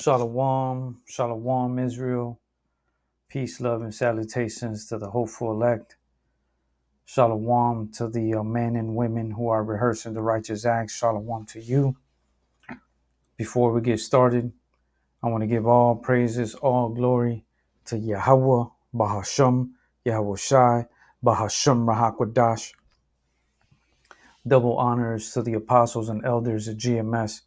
Shalom, shalom, Israel. Peace, love, and salutations to the hopeful elect. Shalom to the men and women who are rehearsing the righteous acts. Shalom to you. Before we get started, I want to give all praises, all glory to Yahweh, Bahasham, Yahweh Shai, Bahasham Rahakwadash. Double honors to the apostles and elders of GMS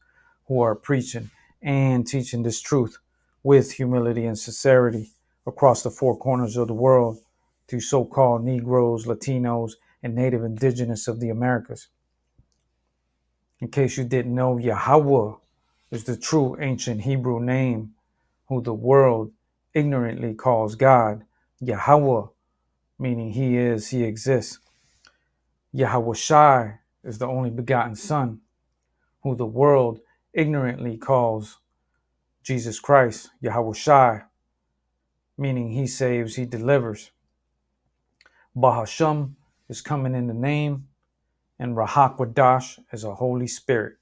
who are preaching and teaching this truth with humility and sincerity across the four corners of the world to so-called Negroes, Latinos, and Native Indigenous of the Americas. In case you didn't know, Yahweh is the true ancient Hebrew name who the world ignorantly calls God. Yahweh, meaning He is, He exists. Yahweh Shai is the only begotten Son, who the world ignorantly calls Jesus Christ, Yahweh Shai, meaning He saves, He delivers. Bahasham is coming in the name, and Rahakwadash is a Holy Spirit.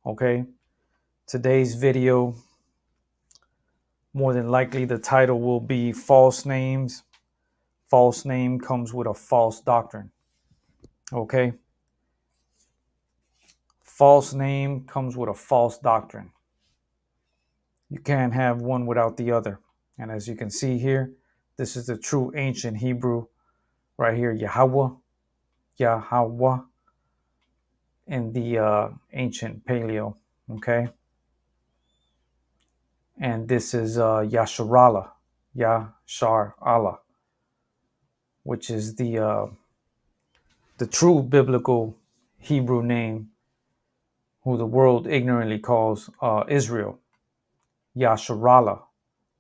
Okay, today's video, more than likely the title will be False Names. False name comes with a false doctrine. Okay, false name comes with a false doctrine. You can't have one without the other. And as you can see here, this is the true ancient Hebrew right here, Yahweh, Yahweh, in the ancient Paleo, okay? And this is Yasharallah, Yashar Allah, which is the true biblical Hebrew name, who the world ignorantly calls Israel. Yasharallah,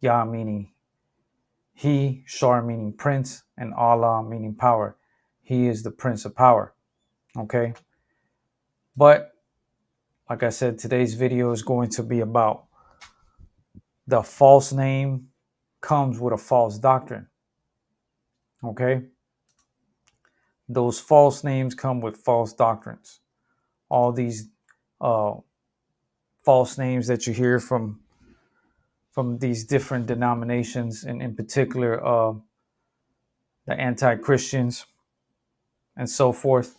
Yah meaning He, Shar meaning prince, and Allah meaning power. He is the Prince of Power. Okay. But like I said, today's video is going to be about the false name comes with a false doctrine. Okay. Those false names come with false doctrines. All these false names that you hear from these different denominations, and in particular the anti-Christians and so forth.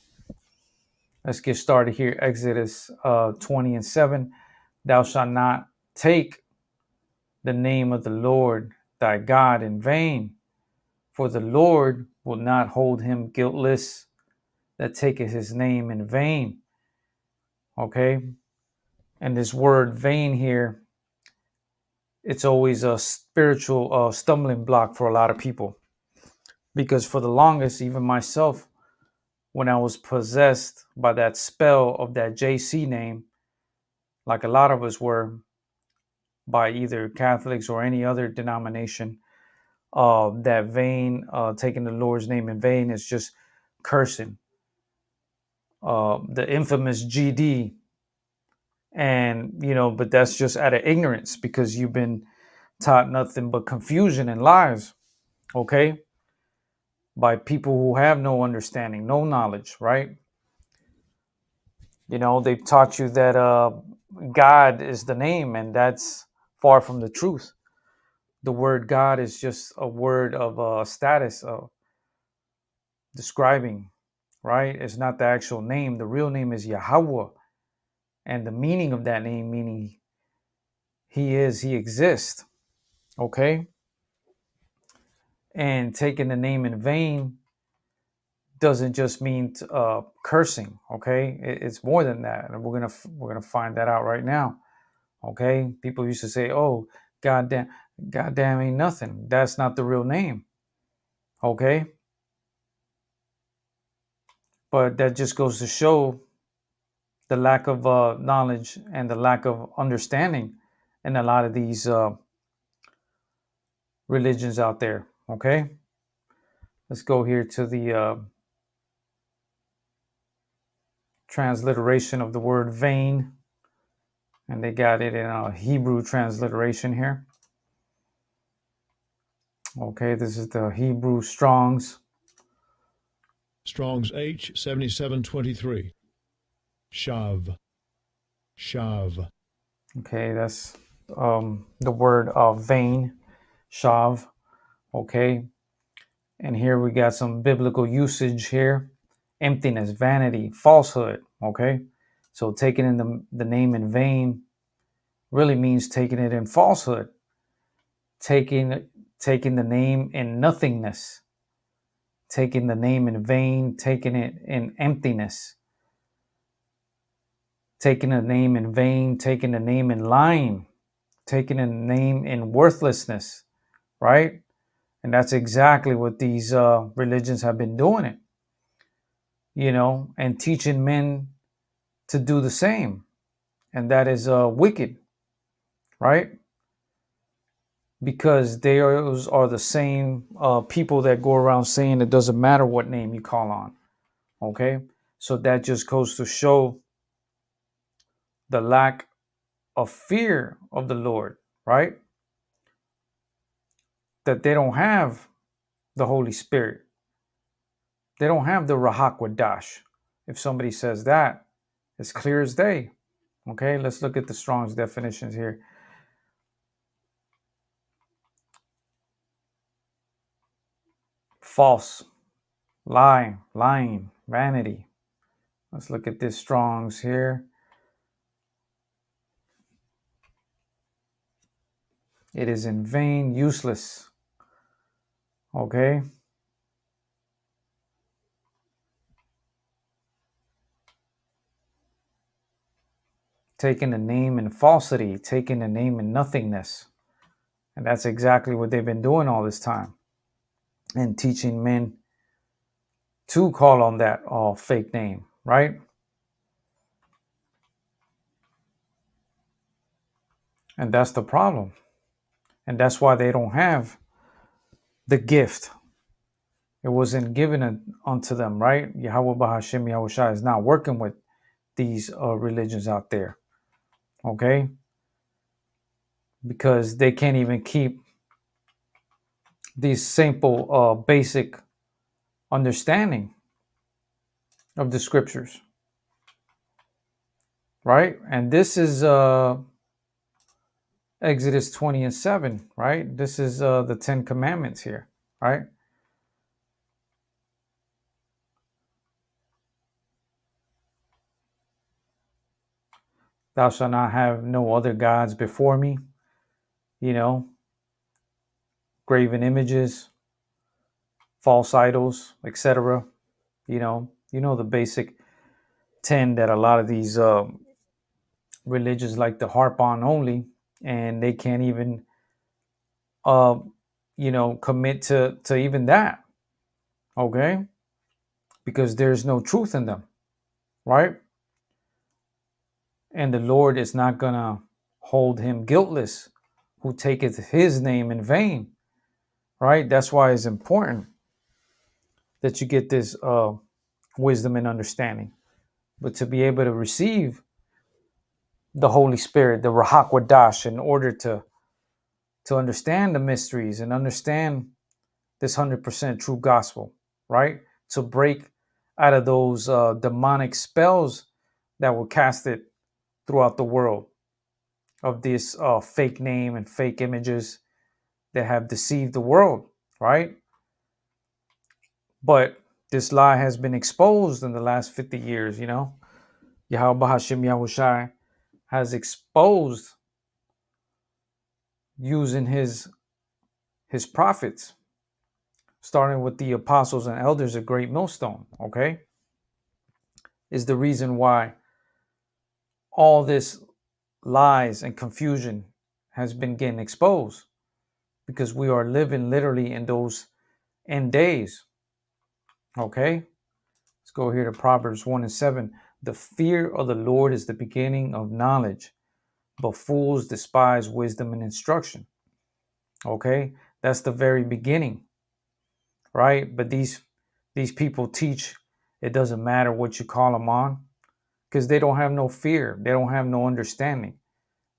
Let's get started here. Exodus 20:7. Thou shalt not take the name of the Lord thy God in vain, for the Lord will not hold him guiltless that taketh his name in vain. Okay? And this word vain here, it's always a spiritual stumbling block for a lot of people. Because for the longest, even myself, when I was possessed by that spell of that JC name, like a lot of us were, by either Catholics or any other denomination, that vain, taking the Lord's name in vain, is just cursing. The infamous GD. And, but that's just out of ignorance because you've been taught nothing but confusion and lies, okay? By people who have no understanding, no knowledge, right? They've taught you that God is the name, and that's far from the truth. The word God is just a word of status, of describing, right? It's not the actual name. The real name is Yahweh. And the meaning of that name, meaning He is, He exists, okay? And taking the name in vain doesn't just mean cursing, okay? It's more than that, and we're gonna find that out right now, okay? People used to say, "Oh, goddamn ain't nothing." That's not the real name, okay? But that just goes to show the lack of knowledge and the lack of understanding in a lot of these religions out there, okay? Let's go here to the transliteration of the word vain. And they got it in a Hebrew transliteration here. Okay, this is the Hebrew Strong's. Strong's H 7723. Shav. Okay, that's the word vain, shav. Okay, and here we got some biblical usage here: emptiness, vanity, falsehood. Okay, so taking in the name in vain really means taking it in falsehood, taking taking the name in nothingness, taking the name in vain, taking it in emptiness, taking a name in vain, taking a name in lying, taking a name in worthlessness, right? And that's exactly what these religions have been doing it, and teaching men to do the same. And that is wicked, right? Because they are the same people that go around saying it doesn't matter what name you call on, okay? So that just goes to show the lack of fear of the Lord, right? That they don't have the Holy Spirit. They don't have the Rahak Wadash. If somebody says that, it's clear as day. Okay, let's look at the Strong's definitions here. False, lying, vanity. Let's look at this Strong's here. It is in vain, useless. Okay. Taking a name in falsity, taking a name in nothingness. And that's exactly what they've been doing all this time. And teaching men to call on that fake name, right? And that's the problem. And that's why they don't have the gift. It wasn't given unto them, right? Yahweh Bahashim Yahushua is not working with these religions out there, okay? Because they can't even keep these simple, basic understanding of the scriptures, right? And this is Exodus 20:7, right? This is the 10 Commandments here, right? Thou shalt not have no other gods before me, you know, graven images, false idols, etc. The basic 10 that a lot of these religions like to harp on only, and they can't even uh, commit to even that, okay? Because there's no truth in them, right? And the Lord is not gonna hold him guiltless who taketh his name in vain, right? That's why it's important that you get this wisdom and understanding. But to be able to receive the Holy Spirit, the Rahak Wadash, in order to understand the mysteries and understand this 100% true gospel, right? To break out of those demonic spells that were casted throughout the world of this fake name and fake images that have deceived the world, right? But this lie has been exposed in the last 50 years, Yahweh Bahashim Yahushai has exposed using his prophets, starting with the apostles and elders of Great Millstone, okay? Is the reason why all this lies and confusion has been getting exposed, because we are living literally in those end days, okay? Let's go here to Proverbs 1:7. The fear of the Lord is the beginning of knowledge, but fools despise wisdom and instruction. Okay, that's the very beginning, right? But these people teach it doesn't matter what you call them on, because they don't have no fear, they don't have no understanding,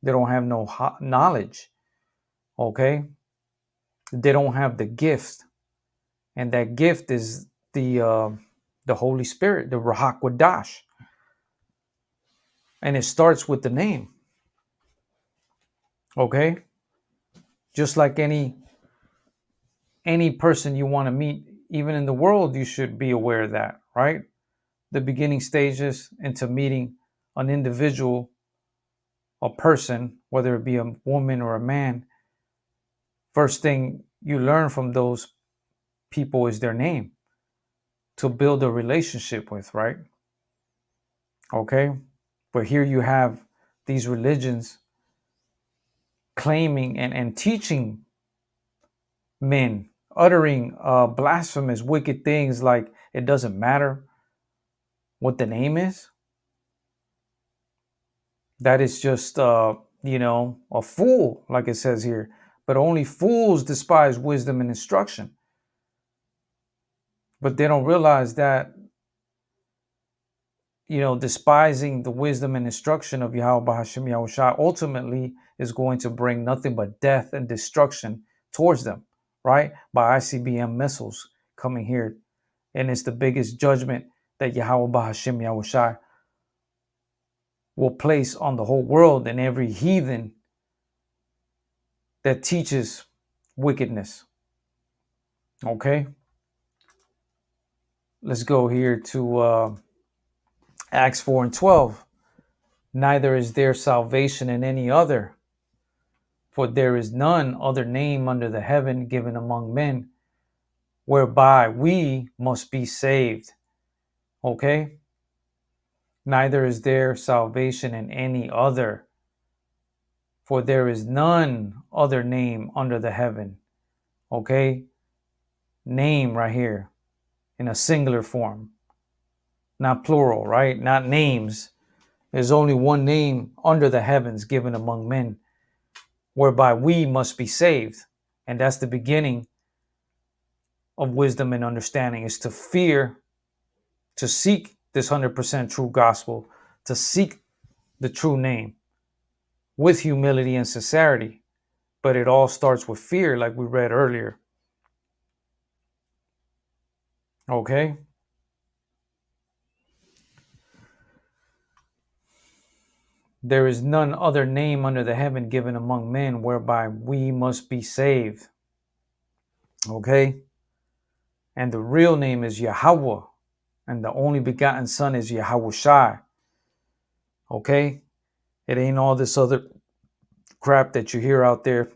they don't have no knowledge. Okay, they don't have the gift, and that gift is the Holy Spirit, the Rahak Wadash, and it starts with the name. Okay? Just like any person you want to meet, even in the world, you should be aware of that, right? The beginning stages into meeting an individual, a person, whether it be a woman or a man, first thing you learn from those people is their name to build a relationship with, right? Okay? But here you have these religions claiming and teaching men, uttering blasphemous, wicked things like it doesn't matter what the name is. That is just, a fool, like it says here. But only fools despise wisdom and instruction. But they don't realize that, despising the wisdom and instruction of Yahweh Hashem Yahushua ultimately is going to bring nothing but death and destruction towards them, right? By ICBM missiles coming here. And it's the biggest judgment that Yahweh Hashem Yahushua will place on the whole world and every heathen that teaches wickedness. Okay? Let's go here to Acts 4 and 12. Neither is there salvation in any other, for there is none other name under the heaven given among men whereby we must be saved. Okay? Neither is there salvation in any other, for there is none other name under the heaven. Okay? Name right here in a singular form, not plural, right? Not names. There's only one name under the heavens given among men whereby we must be saved. And that's the beginning of wisdom and understanding, is to fear, to seek this 100% true gospel, to seek the true name with humility and sincerity. But it all starts with fear, like we read earlier. Okay? There is none other name under the heaven given among men whereby we must be saved. Okay? And the real name is Yahweh. And the only begotten Son is Yahushai. Okay? It ain't all this other crap that you hear out there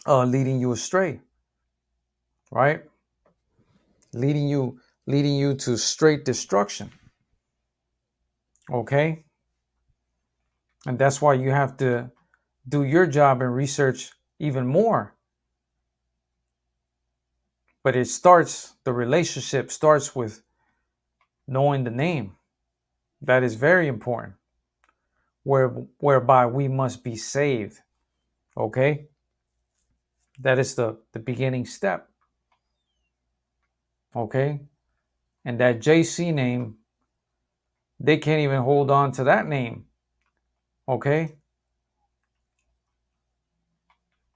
leading you astray. Right? Leading you to straight destruction. Okay? And that's why you have to do your job and research even more. But the relationship starts with knowing the name. That is very important. Whereby we must be saved. Okay? That is the beginning step. Okay? And that JC name, they can't even hold on to that name. Okay?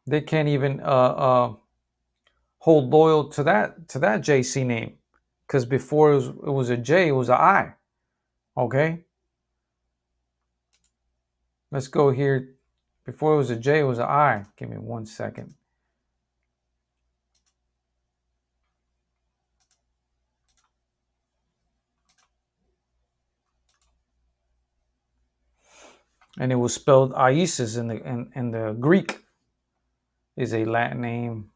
They can't even hold loyal to that JC name. Because before it was a J, it was an I. Okay? Let's go here. Before it was a J, it was an I. Give me 1 second. And it was spelled Isis in the Greek. Is a Latin name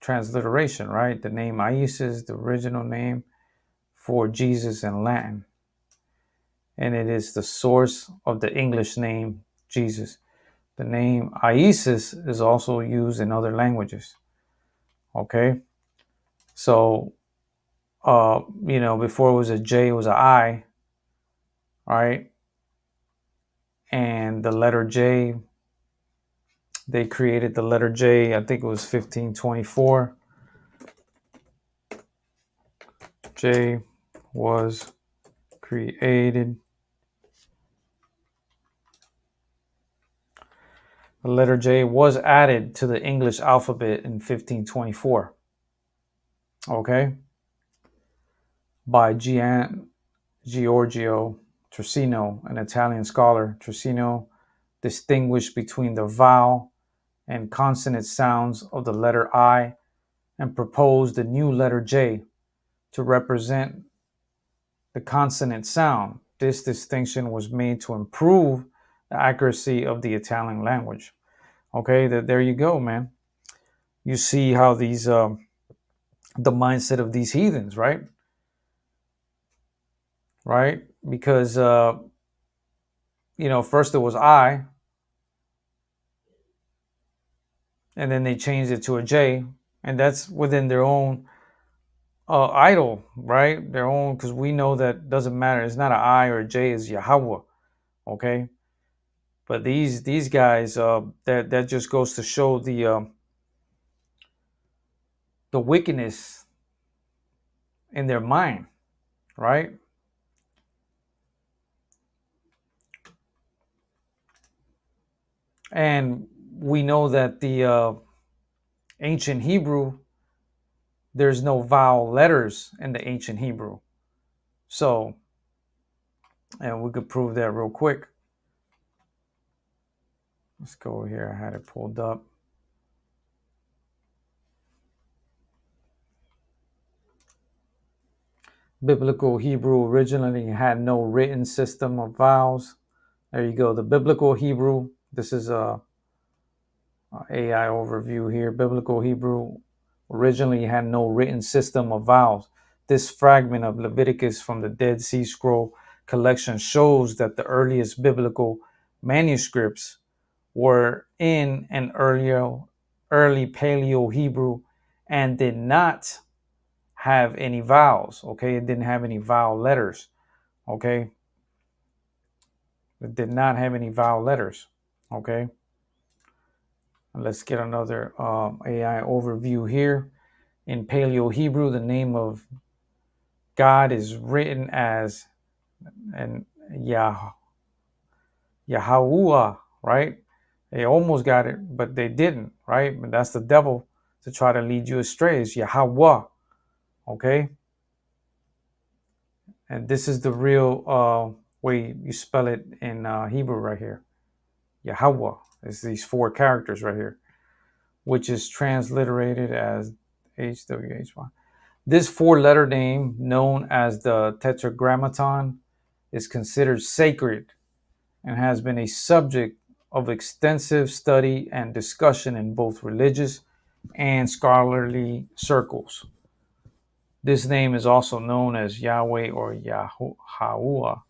transliteration, right? The name Isis, the original name for Jesus in Latin. And it is the source of the English name Jesus. The name Isis is also used in other languages. Okay? So, before it was a J, it was an I, right? And the letter J, they created the letter J, I think it was 1524. J was created. The letter J was added to the English alphabet in 1524. Okay? By Giorgio Trissino, an Italian scholar. Trissino distinguish between the vowel and consonant sounds of the letter I, and proposed the new letter J to represent the consonant sound. This distinction was made to improve the accuracy of the Italian language. Okay, there you go, man. You see how these the mindset of these heathens, right? Right? Because first it was I, and then they changed it to a J, and that's within their own idol, right? Their own, because we know that doesn't matter. It's not an I or a J, it's Yahweh. Okay, but these guys, that just goes to show the wickedness in their mind, right? And we know that the ancient Hebrew, there's no vowel letters in the ancient Hebrew. So, and we could prove that real quick. Let's go here. I had it pulled up. Biblical Hebrew originally had no written system of vowels. There you go. The biblical Hebrew. This is a AI overview here. Biblical Hebrew originally had no written system of vowels. This fragment of Leviticus from the Dead Sea Scroll collection shows that the earliest biblical manuscripts were in an early Paleo Hebrew and did not have any vowels. Okay, it didn't have any vowel letters. Okay, it did not have any vowel letters. Okay, let's get another AI overview here. In Paleo Hebrew, the name of God is written as and Yahuwah, right? They almost got it, but they didn't, right? But that's the devil to try to lead you astray. It's Yahweh, okay? And this is the real way you spell it in Hebrew right here. Yahweh is these four characters right here, which is transliterated as HWHY. This four-letter name, known as the Tetragrammaton, is considered sacred and has been a subject of extensive study and discussion in both religious and scholarly circles. This name is also known as Yahweh or Yahuwah.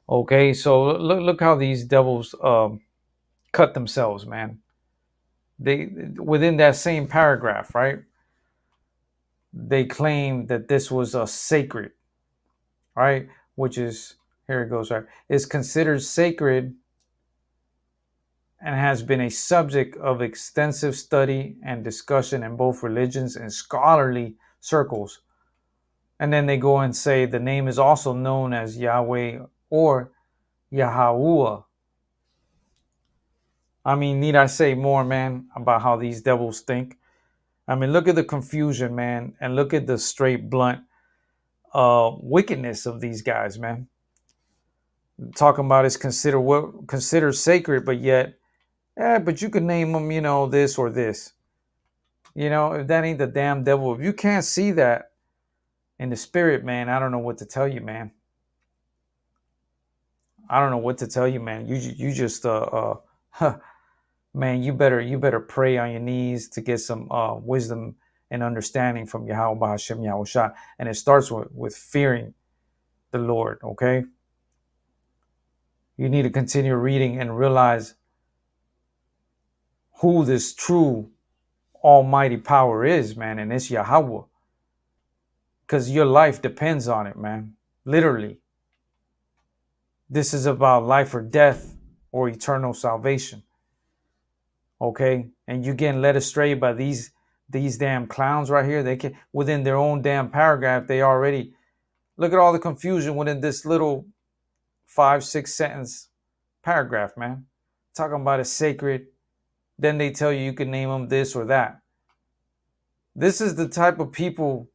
Okay, so look how these devils cut themselves, man. They within that same paragraph, right? They claim that this was a sacred, right? Which is here it goes, right? Is considered sacred and has been a subject of extensive study and discussion in both religions and scholarly circles. And then they go and say the name is also known as Yahweh or Yahuwah. I mean, need I say more, man, about how these devils think? I mean, look at the confusion, man, and look at the straight, blunt wickedness of these guys, man. Talking about it's considered sacred, but yet, but you can name them, this or this. If that ain't the damn devil, if you can't see that in the spirit, man, I don't know what to tell you, man. I don't know what to tell you, man. You just man, you better pray on your knees to get some wisdom and understanding from Yahweh Hashem Yahushua. And it starts with fearing the Lord, okay? You need to continue reading and realize who this true almighty power is, man, and it's Yahweh. Because your life depends on it, man. Literally. This is about life or death or eternal salvation. Okay? And you getting led astray by these damn clowns right here. They can within their own damn paragraph, they already look at all the confusion within this little 5-6 sentence paragraph, man. Talking about it's sacred. Then they tell you can name them this or that. This is the type of people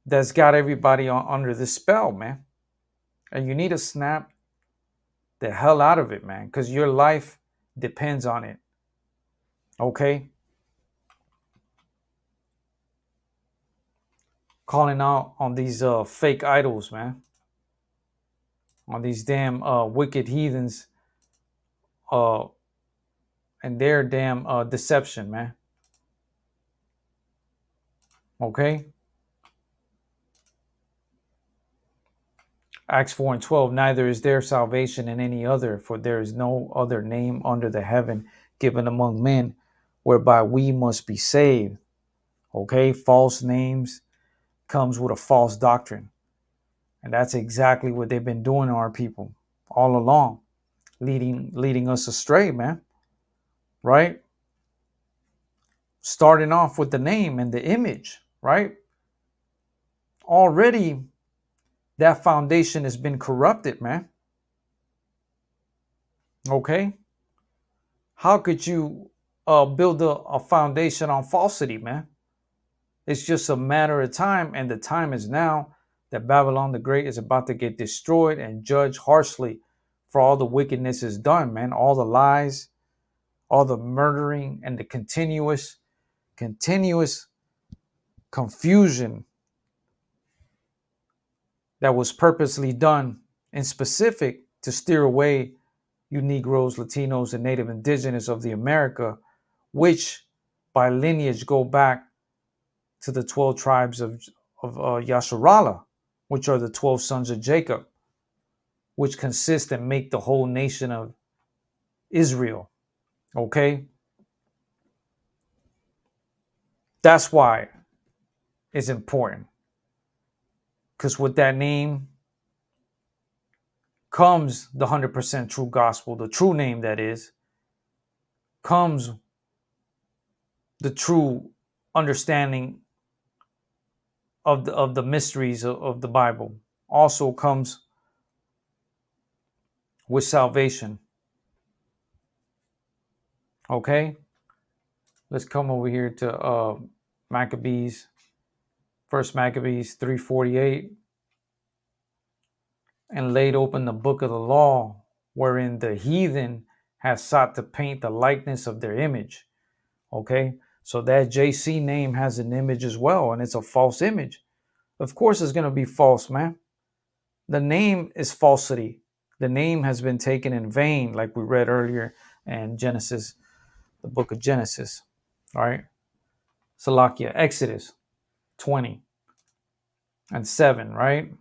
that's got everybody under this spell, man. And you need to snap the hell out of it, man, because your life depends on it. Okay? Calling out on these fake idols, man, on these damn wicked heathens uh, and their damn deception, man. Okay? Acts 4 and 12, neither is there salvation in any other, for there is no other name under the heaven given among men whereby we must be saved. Okay? False names comes with a false doctrine. And that's exactly what they've been doing to our people all along, leading us astray, man. Right? Starting off with the name and the image, right? Already that foundation has been corrupted, man. Okay? How could you build a foundation on falsity, man? It's just a matter of time, and the time is now that Babylon the Great is about to get destroyed and judged harshly for all the wickedness is done, man. All the lies, all the murdering, and the continuous confusion that was purposely done in specific to steer away you Negroes, Latinos, and Native Indigenous of the America, which by lineage go back to the 12 tribes of Yasharala, which are the 12 sons of Jacob, which consist and make the whole nation of Israel. Okay? That's why it's important. Because with that name comes the 100% true gospel, the true name that is, comes the true understanding of the mysteries of the Bible. Also comes with salvation. Okay? Let's come over here to Maccabees, First Maccabees 3:48, and laid open the book of the law, wherein the heathen has sought to paint the likeness of their image. Okay? So that JC name has an image as well, and it's a false image. Of course it's going to be false, man. The name is falsity. The name has been taken in vain, like we read earlier in Genesis, the book of Genesis. All right? Salakia, Exodus 20 and 7, right?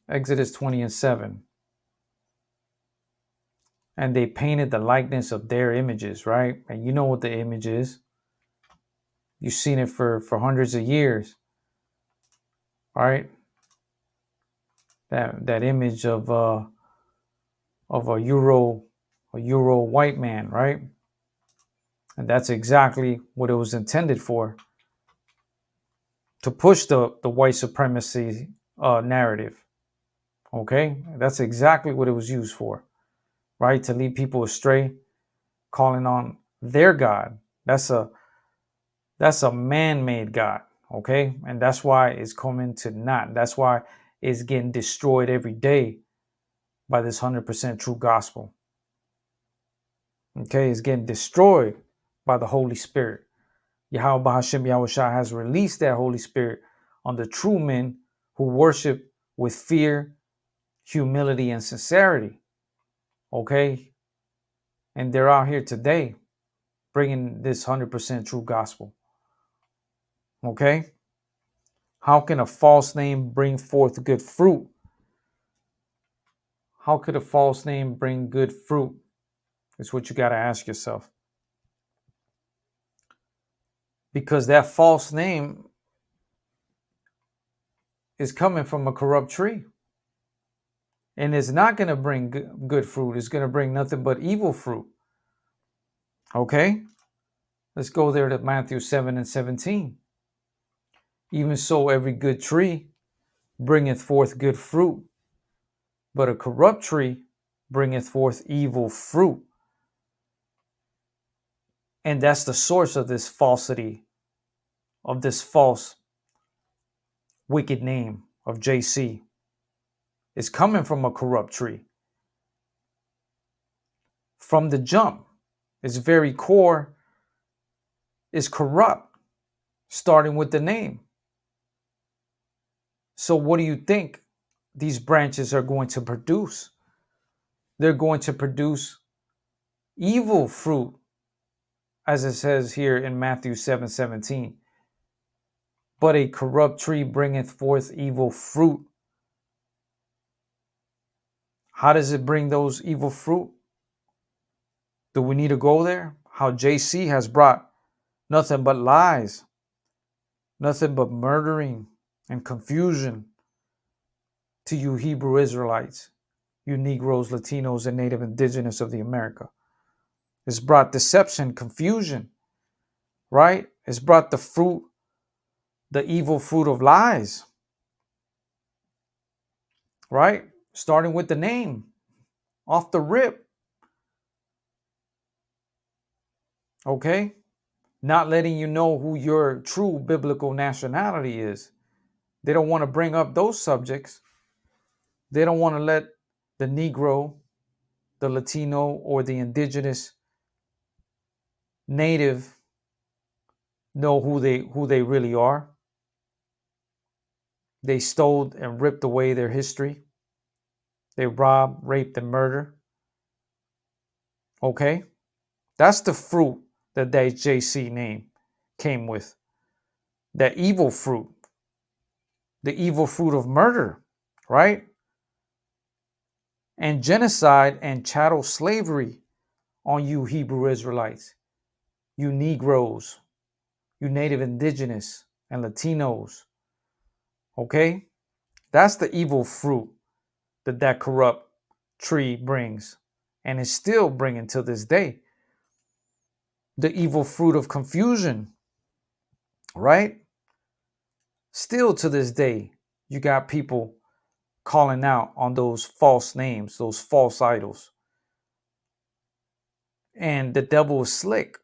Exodus 20 and 7. And they painted the likeness of their images, right? And you know what the image is. You've seen it for hundreds of years, right? That image of a Euro white man, right? And that's exactly what it was intended for, to push the white supremacy narrative. Okay, that's exactly what it was used for, right? To lead people astray, calling on their God. That's a man-made God. Okay, and that's why it's coming to naught. That's why it's getting destroyed every day by this 100% true gospel. Okay, it's getting destroyed by the Holy Spirit. Yahweh Hashem Yahushua has released that Holy Spirit on the true men who worship with fear, humility, and sincerity. Okay, and they're out here today bringing this 100% true gospel. Okay, how can a false name bring forth good fruit? How could a false name bring good fruit? Is what you got to ask yourself. Because that false name is coming from a corrupt tree. And it's not going to bring good fruit. It's going to bring nothing but evil fruit. Okay? Let's go there to Matthew 7 and 17. Even so, every good tree bringeth forth good fruit, but a corrupt tree bringeth forth evil fruit. And that's the source of this falsity, of this false, wicked name of JC. It's coming from a corrupt tree. from the jump. Its very core is corrupt, starting with the name. So, what do you think these branches are going to produce? They're going to produce evil fruit, as it says here in Matthew 7:17. But a corrupt tree bringeth forth evil fruit. How does it bring those evil fruit? Do we need to go there? How JC has brought nothing but lies, nothing but murdering and confusion to you Hebrew Israelites, you Negroes, Latinos, and Native Indigenous of the America. It's brought deception, confusion, right? It's brought the fruit, the evil fruit of lies, right? Starting with the name, off the rip, okay? Not letting you know who your true biblical nationality is. They don't want to bring up those subjects. They don't want to let the Negro, the Latino, or the indigenous native know who they really are. They stole and ripped away their history. They robbed, raped, and murdered. Okay? That's the fruit that JC name came with. That evil fruit. The evil fruit of murder, right? And genocide and chattel slavery on you Hebrew Israelites, you Negroes, you Native Indigenous and Latinos. Okay? That's the evil fruit that corrupt tree brings and is still bringing to this day. The evil fruit of confusion, right? Still to this day, you got people calling out on those false names, those false idols. And the devil is slick,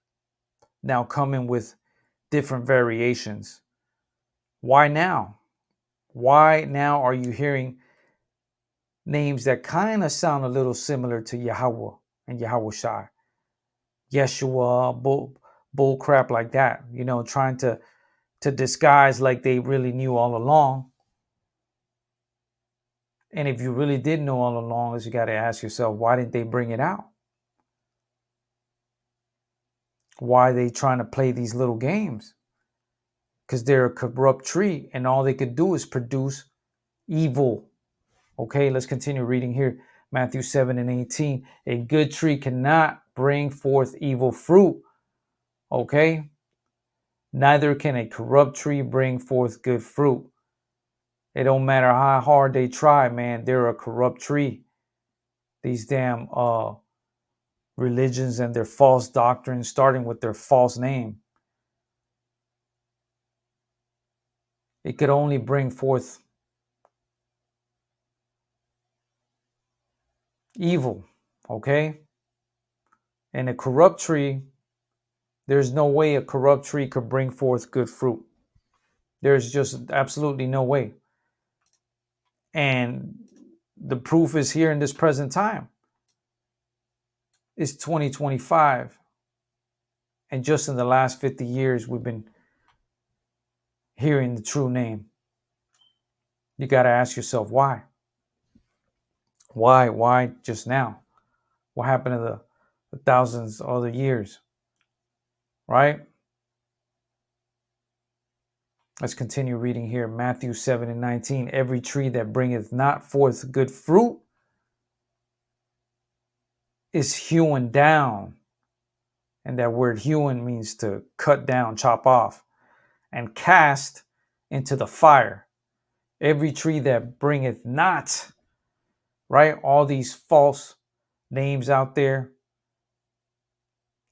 now coming with different variations. Why now? Why now are you hearing names that kind of sound a little similar to Yahweh and Yahweh Shai? Yeshua, bull crap like that, trying to disguise like they really knew all along. And if you really did know all along, is you got to ask yourself, why didn't they bring it out? Why are they trying to play these little games? Because they're a corrupt tree and all they could do is produce evil. Okay, let's continue reading here. Matthew 7:18. A good tree cannot bring forth evil fruit. Okay, neither can a corrupt tree bring forth good fruit. It don't matter how hard they try, man, they're a corrupt tree. These damn religions and their false doctrines, starting with their false name. It could only bring forth evil, okay? And a corrupt tree, there's no way a corrupt tree could bring forth good fruit. There's just absolutely no way. And the proof is here in this present time. It's 2025. And just in the last 50 years, we've been hearing the true name. You got to ask yourself, why? Why just now? What happened to the thousands of other years? Right? Let's continue reading here. Matthew 7:19. Every tree that bringeth not forth good fruit is hewn down. And that word hewn means to cut down, chop off, and cast into the fire. Every tree that bringeth not, right? All these false names out there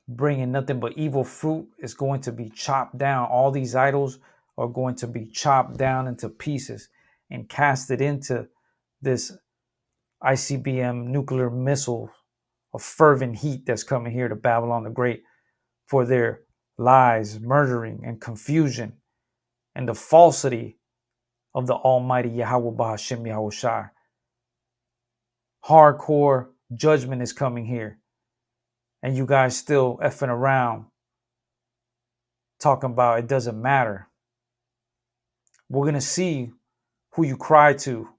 bringing nothing but evil fruit is going to be chopped down. All these idols are going to be chopped down into pieces and casted into this ICBM nuclear missile of fervent heat that's coming here to Babylon the Great for their lies, murdering, and confusion, and the falsity of the Almighty Yahweh Bahashem Yahushai. Hardcore judgment is coming here. and you guys still effing around talking about it doesn't matter. We're going to see who you cry to.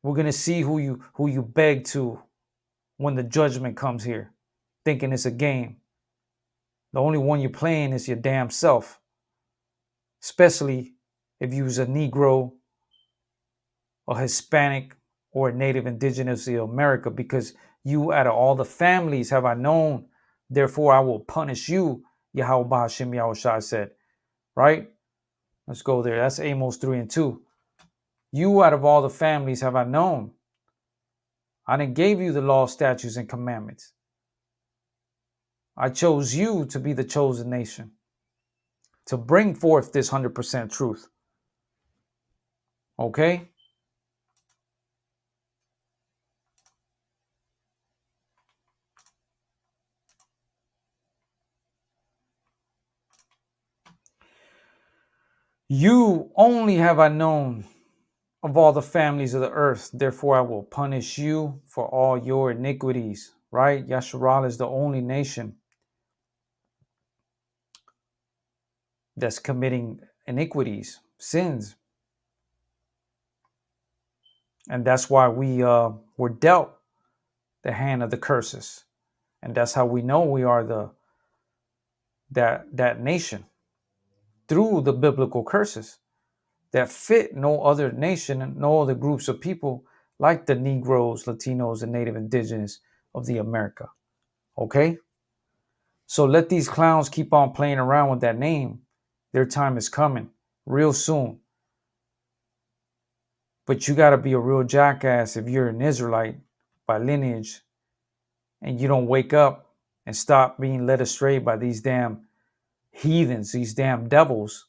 We're going to see who you beg to when the judgment comes here, thinking it's a game. The only one you're playing is your damn self, especially if you was a Negro, a Hispanic, or a Native Indigenous of America, because you, out of all the families, have I known, therefore I will punish you, Yahweh Hashem Yahushua said, right? Let's go there. That's Amos 3:2. You, out of all the families, have I known. I didn't gave you the law, statutes, and commandments. I chose you to be the chosen nation, to bring forth this 100% truth. Okay? You only have I known of all the families of the earth. Therefore, I will punish you for all your iniquities. Right? Yasharal is the only nation that's committing iniquities, sins. And that's why we were dealt the hand of the curses. And that's how we know we are that nation, through the biblical curses that fit no other nation and no other groups of people like the Negroes, Latinos, and Native Indigenous of the America. Okay? So let these clowns keep on playing around with that name. Their time is coming real soon. But you got to be a real jackass if you're an Israelite by lineage and you don't wake up and stop being led astray by these damn heathens, these damn devils,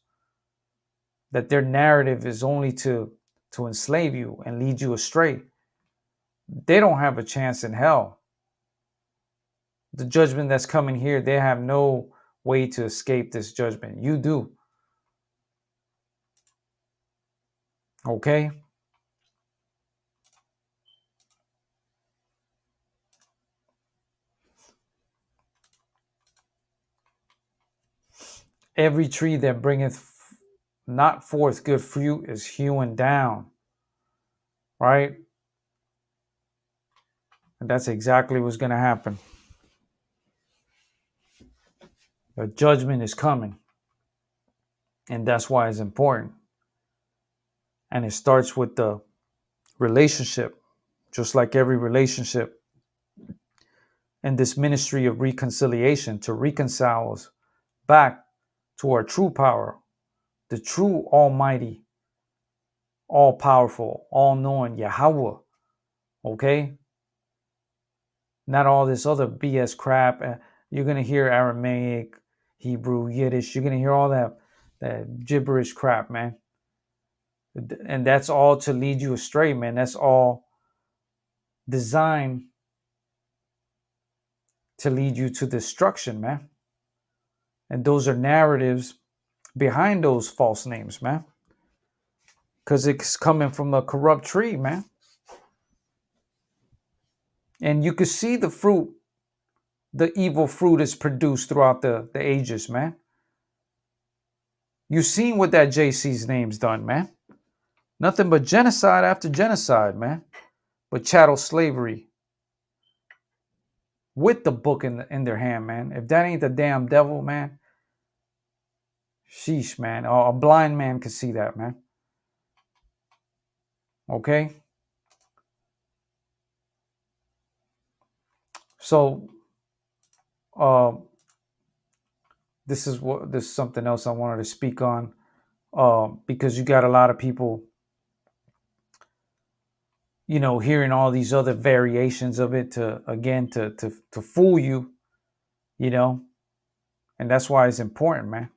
that their narrative is only to enslave you and lead you astray. They don't have a chance in hell. The judgment that's coming here, they have no way to escape this judgment. You do. Okay? Every tree that bringeth not forth good fruit is hewn down. Right? And that's exactly what's going to happen. The judgment is coming. And that's why it's important. And it starts with the relationship, just like every relationship. And this ministry of reconciliation to reconcile us back to our true power, the true almighty, all powerful, all knowing Yahweh. Okay? Not all this other BS crap. You're going to hear Aramaic, Hebrew, Yiddish. You're going to hear all that gibberish crap, man. And that's all to lead you astray, man. That's all designed to lead you to destruction, man. And those are narratives behind those false names, man. Because it's coming from a corrupt tree, man. And you can see the fruit, the evil fruit is produced throughout the ages, man. You've seen what that JC's name's done, man. Nothing but genocide after genocide, man. But chattel slavery with the book in their hand, man. If that ain't the damn devil, man, sheesh, man. A blind man can see that, man. Okay? So, this is something else I wanted to speak on, because you got a lot of people, hearing all these other variations of it to fool you, and that's why it's important, man,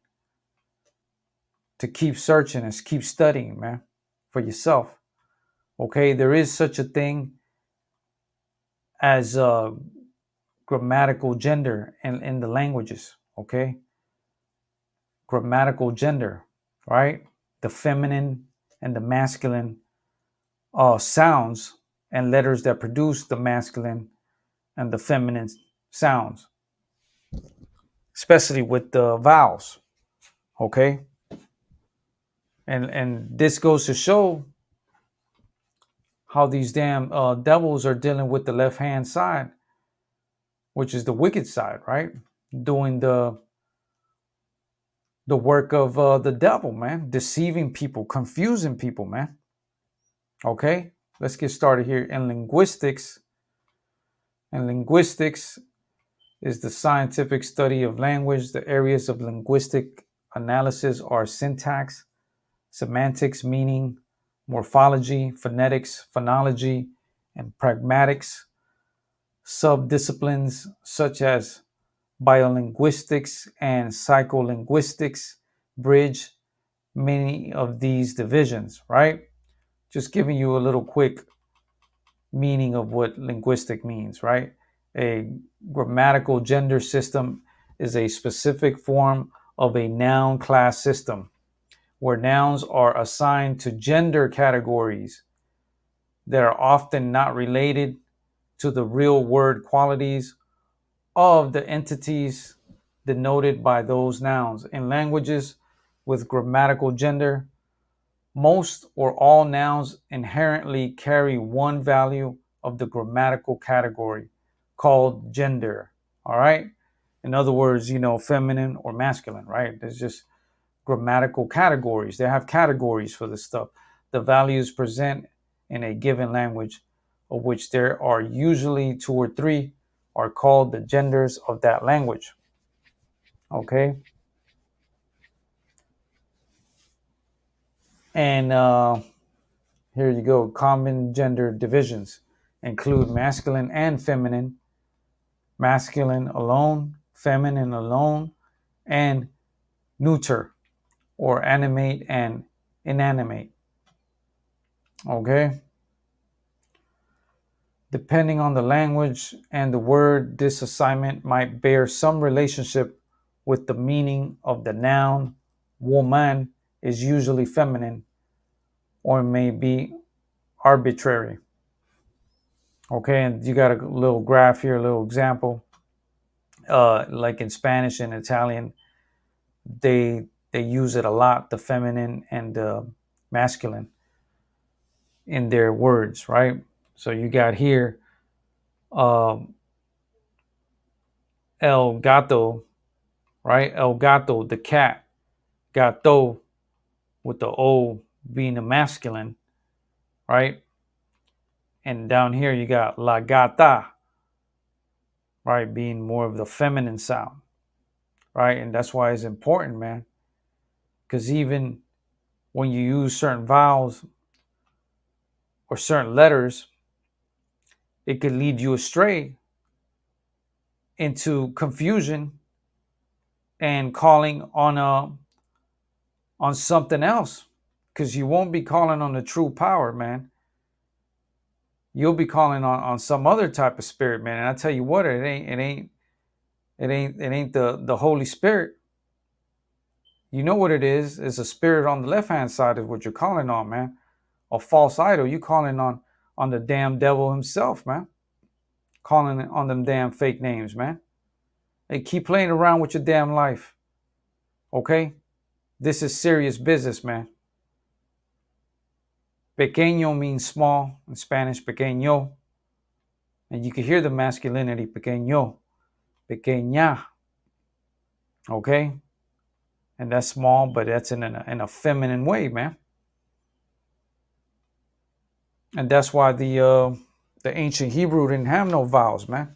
to keep searching and keep studying, man, for yourself. Okay, there is such a thing as grammatical gender in the languages. Okay, grammatical gender, right? The feminine and the masculine sounds and letters that produce the masculine and the feminine sounds, especially with the vowels. Okay, and this goes to show how these damn devils are dealing with the left hand side, which is the wicked side, right? Doing the work of the devil, man, deceiving people, confusing people, man. Okay, let's get started here in linguistics. And linguistics is the scientific study of language. The areas of linguistic analysis are syntax, semantics, meaning, morphology, phonetics, phonology, and pragmatics. Subdisciplines such as biolinguistics and psycholinguistics bridge many of these divisions, right? Just giving you a little quick meaning of what linguistic means, right? A grammatical gender system is a specific form of a noun class system where nouns are assigned to gender categories that are often not related to the real word qualities of the entities denoted by those nouns. In languages with grammatical gender, most or all nouns inherently carry one value of the grammatical category called gender. All right. In other words, feminine or masculine, right? There's just grammatical categories. They have categories for this stuff. The values present in a given language, of which there are usually two or three, are called the genders of that language. Okay. And here you go. Common gender divisions include masculine and feminine, masculine alone, feminine alone, and neuter or animate and inanimate. Okay. Depending on the language and the word, this assignment might bear some relationship with the meaning of the noun. Woman is usually feminine or may be arbitrary. Okay, and you got a little graph here, a little example. Like in Spanish and Italian, they use it a lot, the feminine and the masculine in their words, right? So you got here um, el gato, right? El gato, the cat. Gato with the O being the masculine, right? And down here you got la gata, right? Being more of the feminine sound, right? And that's why it's important, man. Because even when you use certain vowels or certain letters, it could lead you astray into confusion and calling on something else, because you won't be calling on the true power, man. You'll be calling on some other type of spirit, man. And I tell you what, it ain't the Holy Spirit. You know what it is? It's a spirit on the left hand side is what you're calling on, man. A false idol. You calling on the damn devil himself, man. Calling on them damn fake names, man. Hey, keep playing around with your damn life. Okay? This is serious business, man. Pequeño means small in Spanish, pequeño. And you can hear the masculinity, pequeño, pequeña. Okay? And that's small, but that's in a feminine way, man. And that's why the ancient Hebrew didn't have no vowels, man.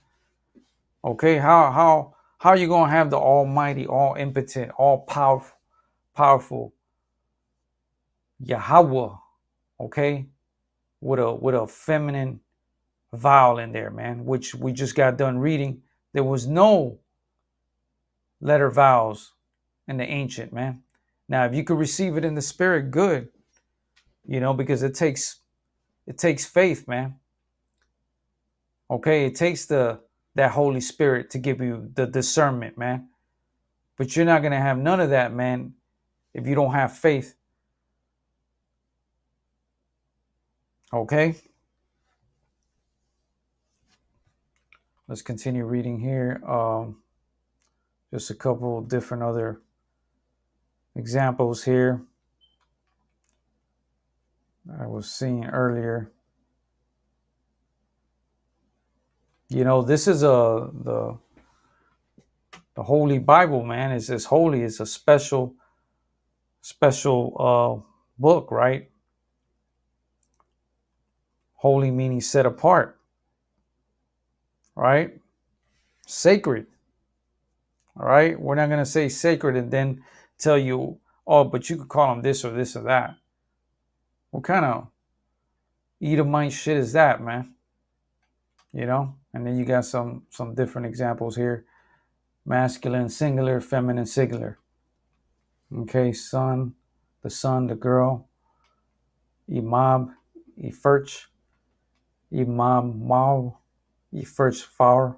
Okay? How are you gonna have the almighty, all impotent, all powerful Yahweh, okay, with a feminine vowel in there, man, which we just got done reading. There was no letter vowels in the ancient, man. Now, if you could receive it in the spirit, good, because it takes faith, man. Okay, it takes that Holy Spirit to give you the discernment, man. But you're not gonna have none of that, man, if you don't have faith. Okay. Let's continue reading here. Just a couple different other examples here I was seeing earlier. This is the Holy Bible, man. It's holy. It's a special book, right? Holy meaning set apart, right? Sacred, all right? We're not going to say sacred and then tell you, oh, but you could call them this or this or that. What kind of Edomite shit is that, man? And then you got some different examples here. Masculine singular, feminine singular. Okay, son, the girl, imam, ifirch, imam mal, ifirch far.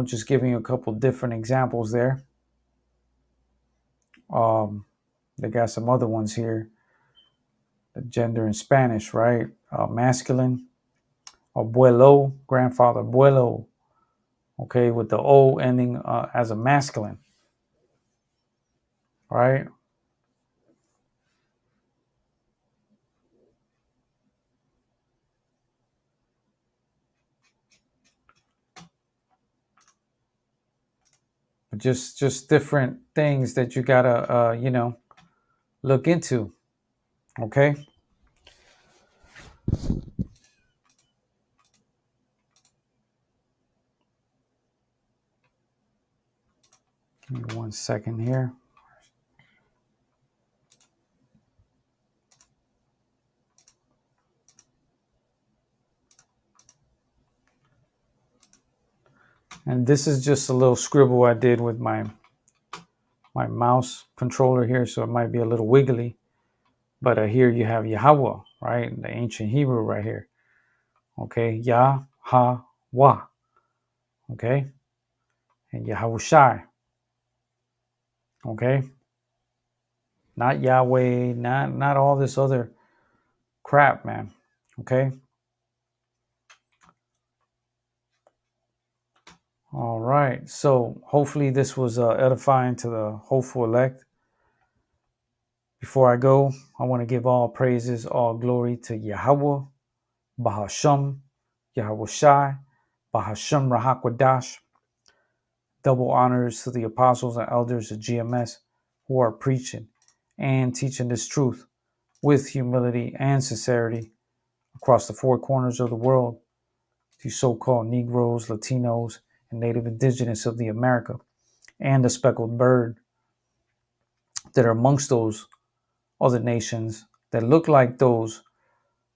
Just giving you a couple different examples there. They got some other ones here. The gender in Spanish, right? Masculine, abuelo, grandfather, abuelo. Okay, with the O ending as a masculine, right? Just different things that you gotta look into. Okay. Give me 1 second here. And this is just a little scribble I did with my mouse controller here, so it might be a little wiggly. But here you have Yahweh, right? The ancient Hebrew right here. Okay, Yah, Ha, Wah. Okay, and Yahushai. Okay, not Yahweh, not all this other crap, man. Okay. All right. So hopefully this was edifying to the hopeful elect. Before I go, I want to give all praises, all glory to Yahweh, Bahasham, Yahweh Shai, Bahasham Rahakwadash. Double honors to the apostles and elders of GMS who are preaching and teaching this truth with humility and sincerity across the four corners of the world to so-called Negroes, Latinos, and Native Indigenous of the America, and the speckled bird that are amongst those other nations that look like those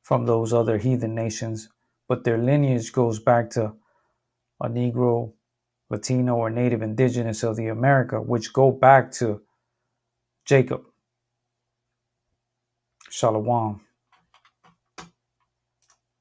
from those other heathen nations, but their lineage goes back to a Negro, Latino, or Native Indigenous of the America, which go back to Jacob. Shalom.